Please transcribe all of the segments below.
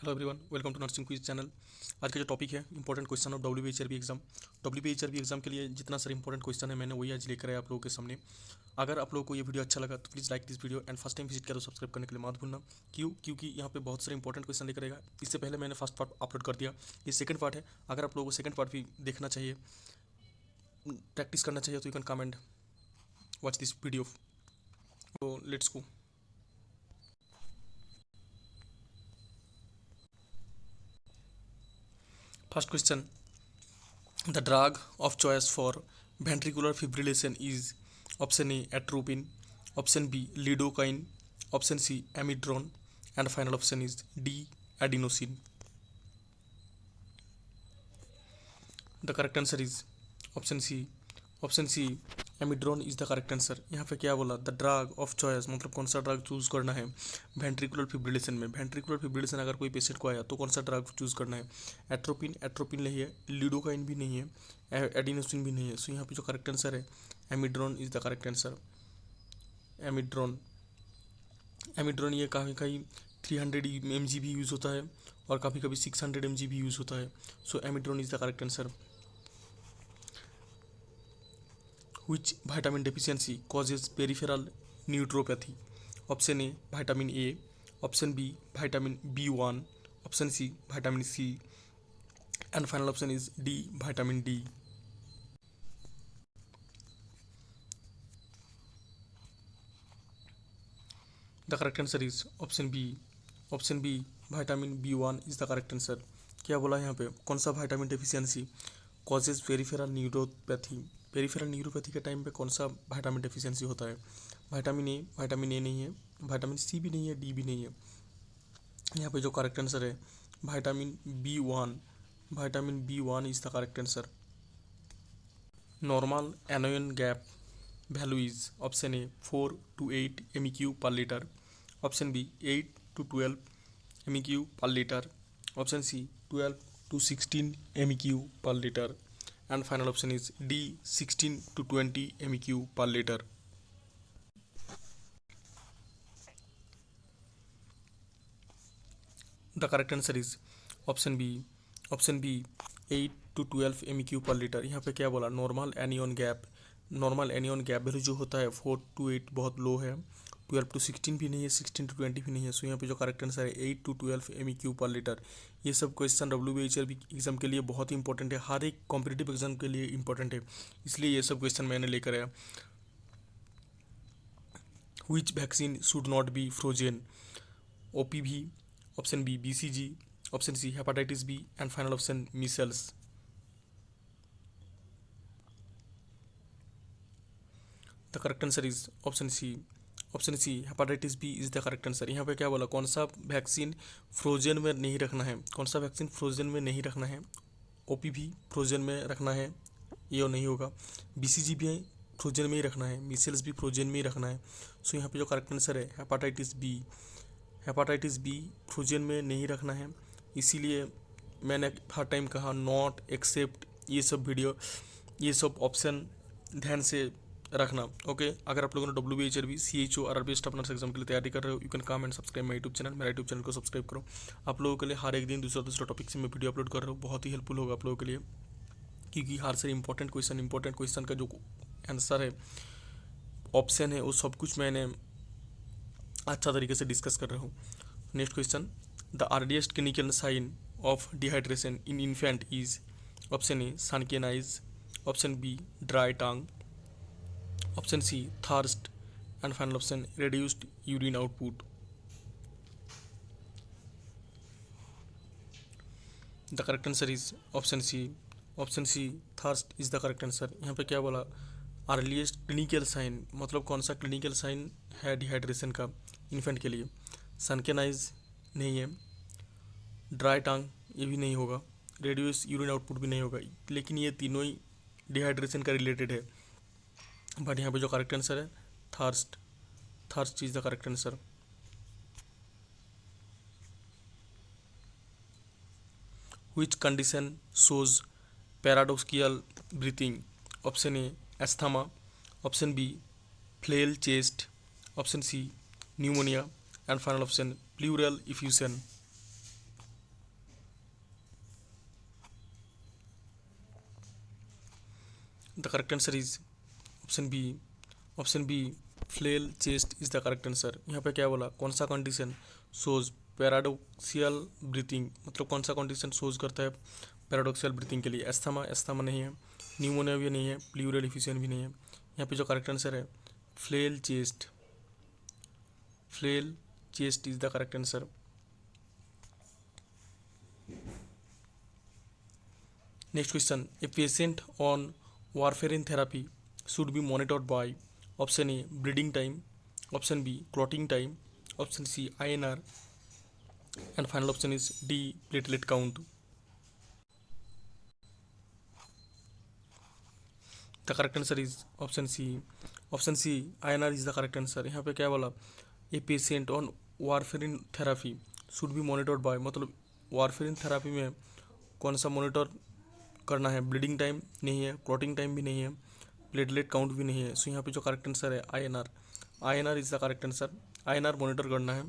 Hello everyone, welcome to nursing quiz channel. आज का जो टॉपिक है important question of WBHRB exam. WBHRB exam के लिए जितना सारे इंपॉर्टेंट क्वेश्चन है मैंने वही आज लेकर आया आप लोगों के सामने। अगर आप लोगों को ये वीडियो अच्छा लगा तो please like this video and first time visit करो सब्सक्राइब करने के लिए मत भूलना। क्योंकि यहाँ पे बहुत सारे इंपॉर्टेंट क्वेश्चन लेकर आएगा। इससे पहले मैंने फर्स्ट पार्ट अपलोड कर दिया, ये सेकंड पार्ट है। अगर आप लोगों को सेकंड पार्ट भी देखना चाहिए, प्रैक्टिस करना चाहिए तो you can come and watch this video. तो let's go. First question, the drug of choice for ventricular fibrillation is option A atropine, option B lidocaine, option C amidron, and final option is D adenosine. The correct answer is option C. Option C amidron is the correct answer. यहाँ पे क्या बोला, the drug of choice, मतलब कौन सा drug choose करना है ventricular fibrillation में। वेंट्रिकुलर फिब्रिलेशन अगर कोई पेशेंट को आया तो कौन सा ड्रग चूज करना है। एट्रोपिन नहीं है, लिडोकाइन भी नहीं है, एडिनोसिन भी नहीं है। सो यहाँ पे जो करेक्ट आंसर है एमिड्रॉन इज द करेक्ट आंसर। एमिड्रॉन एमिड्रॉन ये कहीं कहीं 300 mg भी यूज़ होता है और कभी कभी 600 mg भी यूज़ होता है। So amidron is the correct answer. Which vitamin deficiency causes peripheral neutropathy? Option A vitamin A, option B vitamin B1, option C vitamin C, and final option is D vitamin D. The correct answer is option B. Option B vitamin B1 is the correct answer. क्या बोला यहाँ पे, कौन सा vitamin deficiency causes peripheral neuropathy. Peripheral neuropathy के time पे कौन सा विटामिन डेफिशिएंसी होता है। विटामिन ए नहीं है, विटामिन सी भी नहीं है, डी भी नहीं है। यहाँ पे जो करेक्ट आंसर है vitamin B1। Vitamin B1 is the correct answer. Normal anion gap value is option A 4 to 8 MEQ per liter, option B 8 to 12 MEQ per liter, option C 12 to 16 MEQ per liter, and final option is D 16 to 20 MEQ per liter. The correct answer is option B. 8 to 12 MEQ per liter। यहाँ पे क्या बोला, normal anion gap value जो होता है 4 to 8 बहुत लो है, 12 to 16 भी नहीं है, 16 to 20 भी नहीं है। सो यहाँ पे जो करेक्ट आंसर है 8 to 12 MEQ पर लीटर। ये सब क्वेश्चन WBHR एग्जाम के लिए बहुत ही इंपॉर्टेंट है, हर एक कॉम्पिटिटिव एग्जाम के लिए इंपॉर्टेंट है, इसलिए ये सब क्वेश्चन मैंने लेकर आया। Which vaccine should not be frozen? OPV, option B BCG, option C hepatitis B, and final option measles. The correct answer is option C hepatitis B is the correct answer. यहाँ पे क्या बोला, कौन सा vaccine frozen में नहीं रखना है, कौन सा वैक्सीन फ्रोजन में नहीं रखना है। ओपीवी फ्रोजन में रखना है, ये नहीं होगा। बीसीजी भी फ्रोजन में ही रखना है, मीसल्स भी फ्रोजन में ही रखना है। सो यहाँ पे जो करेक्ट आंसर है हेपाटाइटिस बी फ्रोजन में नहीं रखना है। इसीलिए मैंने हर टाइम कहा नॉट एक्सेप्ट ये सब ऑप्शन ध्यान से रखना। ओके, अगर आप लोगों ने WBHRB CHO RRB staff nurse exam के लिए तैयारी कर रहे हो, you can come and subscribe my YouTube channel. मेरा यूट्यूब चैनल को सब्सक्राइब करो। आप लोगों के लिए हर एक दिन दूसरा टॉपिक से मैं वीडियो अपलोड कर रहा हूँ, बहुत ही हेल्पफुल होगा आप लोगों के लिए, क्योंकि हर से इंपॉर्टेंट क्वेश्चन का जो आंसर है, ऑप्शन है, वो सब कुछ मैंने अच्छा तरीके से डिस्कस कर रहा हूँ। Next question, the earliest clinical sign of dehydration in infant is option A sunken eyes, option B dry tongue, option C thirst, and final option reduced urine output. The correct answer is option C thirst is the correct answer। यहाँ पे क्या बोला, earliest clinical sign, मतलब कौन सा clinical sign है dehydration का infant के लिए। सनकेन आइज नहीं है, ड्राई टंग ये भी नहीं होगा, रेड्यूस यूरिन आउटपुट भी नहीं होगा, लेकिन ये तीनों ही डिहाइड्रेशन का रिलेटेड है। बट यहाँ पे जो करेक्ट आंसर है thirst is the correct answer. Which condition shows paradoxical breathing, option A asthma, option B flail chest, option C pneumonia, and final option pleural effusion. The correct answer is option B. Option B, flail chest is the correct answer. यहाँ पे क्या बोला, कौन सा condition shows पैराडोक्सियल breathing, मतलब कौन सा condition shows करता है पैराडोक्सियल ब्रीथिंग के लिए। एस्थमा, एस्थमा नहीं है, न्यूमोनिया भी नहीं है, प्लूरल एफिशिएंट भी नहीं है। यहाँ पे जो करेक्ट आंसर है flail chest, flail chest is the correct answer. Next question, a patient on warfarin therapy should be monitored by option A bleeding time, option B clotting time, option C INR, and final option is D platelet count. The correct answer is option C. Option C INR is the correct answer. यहाँ पे क्या बोला, a patient on warfarin therapy should be monitored bye, मतलब warfarin therapy में कौन सा monitor करना है, ब्लीडिंग टाइम नहीं है, क्लॉटिंग टाइम भी नहीं है, प्लेटलेट काउंट भी नहीं है। सो यहाँ पे जो करेक्ट आंसर है INR, INR is the correct answer. INR monitor करना है।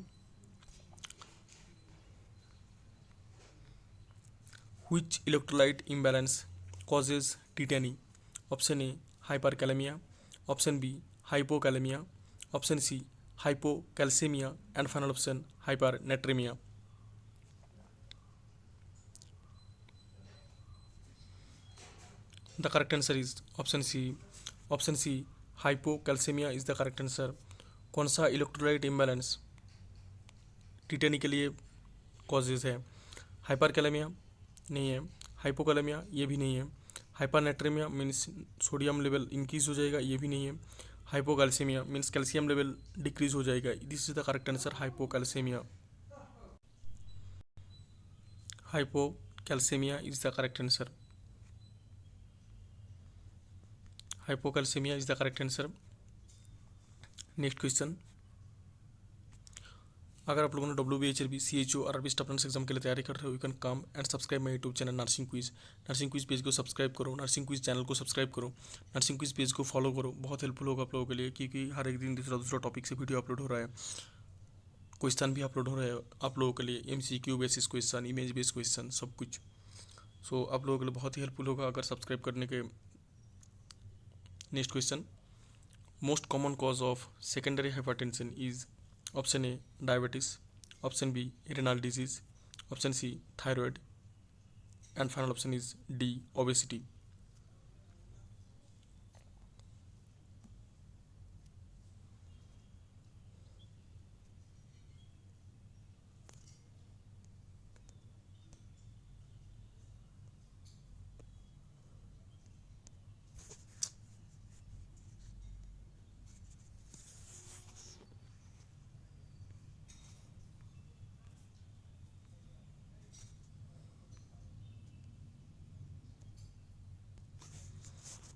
Which electrolyte imbalance causes tetany? Option A hyperkalemia, option B hypokalemia, option C hypocalcemia, and final option hypernatremia. The correct answer is option C. Option C hypocalcemia is the correct answer. कौन सा electrolyte imbalance tetani के लिए causes है, hyperkalaemia नहीं है, hypokalemia ये भी नहीं है, hypernatremia means sodium level increase हो जाएगा ये भी नहीं है, hypocalcemia means calcium level decrease हो जाएगा। This is the correct answer hypocalcemia. Hypocalcemia is the correct answer. Hypocalcemia is the correct answer. Next question, अगर आप लोगों ने WBHLB CHO और RB स्टाफ नर्स एग्जाम के लिए तैयारी कर रहे हो, you can come and subscribe my YouTube channel nursing quiz. Nursing quiz page को सब्सक्राइब करो, नर्सिंग क्विज चैनल को सब्सक्राइब करो, नर्सिंग क्विज पेज को फॉलो करो। बहुत हेल्पफुल होगा आप लोगों के लिए, क्योंकि हर एक दिन दूसरा दूसरा टॉपिक से वीडियो अपलोड हो रहा है, क्वेश्चन भी अपलोड हो रहा है आप लोगों के लिए, MCQ basis question, image based question, सब कुछ। सो आप लोगों के लिए बहुत ही हेल्पफुल होगा अगर सब्सक्राइब करने के। Next question, most common cause of secondary hypertension is option A diabetes, option B renal disease, option C thyroid, and final option is D obesity.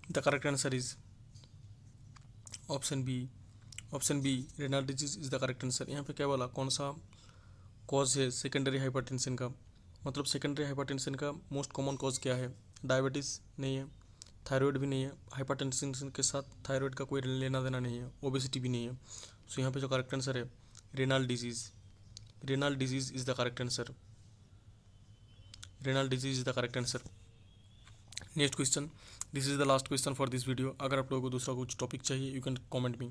The correct answer is option B. Option B renal disease is the correct answer. यहाँ पे क्या बोला, कौन सा cause है secondary hypertension का, मतलब secondary hypertension का मोस्ट कॉमन कॉज क्या है, डायबिटीज़ नहीं है, थायराइड भी नहीं है, हाइपरटेंशन के साथ थायराइड का कोई लेना देना नहीं है, ओबेसिटी भी नहीं है। सो यहाँ पे जो करेक्ट आंसर है renal disease, renal disease is the correct answer. Renal disease is the correct answer. Next question, this is the last question for this video. अगर आप लोगों को दूसरा कुछ टॉपिक चाहिए you can comment me.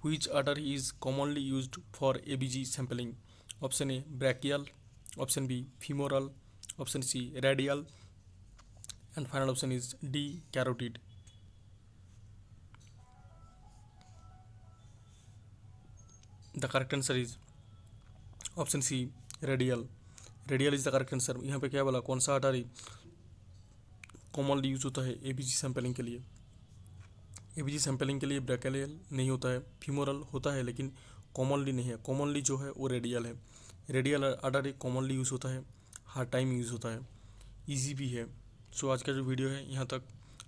Which artery is commonly used for ABG sampling, option A brachial, option B femoral, option C radial, and final option is D carotid. The correct answer is option C radial. Radial is the correct answer. यहाँ पे क्या बोला, कौन सा artery commonly use होता है ABG sampling के लिए। ABG सैम्पलिंग के लिए ब्रैकियल नहीं होता है, फीमोरल होता है लेकिन कॉमनली नहीं है, कॉमनली जो है वो रेडियल है। रेडियल आर्टरी कॉमनली यूज़ होता है, हर टाइम यूज़ होता है, ईजी भी है। सो आज का जो वीडियो है यहाँ तक।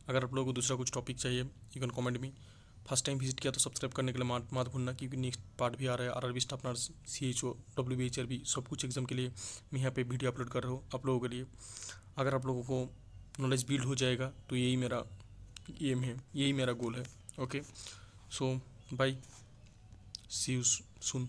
अगर आप लोगों को दूसरा कुछ टॉपिक चाहिए you can comment me. First time visit किया तो सब्सक्राइब करने के लिए मत भूलना, क्योंकि नेक्स्ट पार्ट भी आ रहा है। RRB staff nurse, CHO, WBHLB सब कुछ एग्जाम के लिए मैं यहाँ पे वीडियो अपलोड कर रहा हूँ आप लोगों के लिए। अगर आप लोगों को नॉलेज बिल्ड हो जाएगा तो यही मेरा एम है, यही मेरा गोल है। Okay, so bye, see you soon.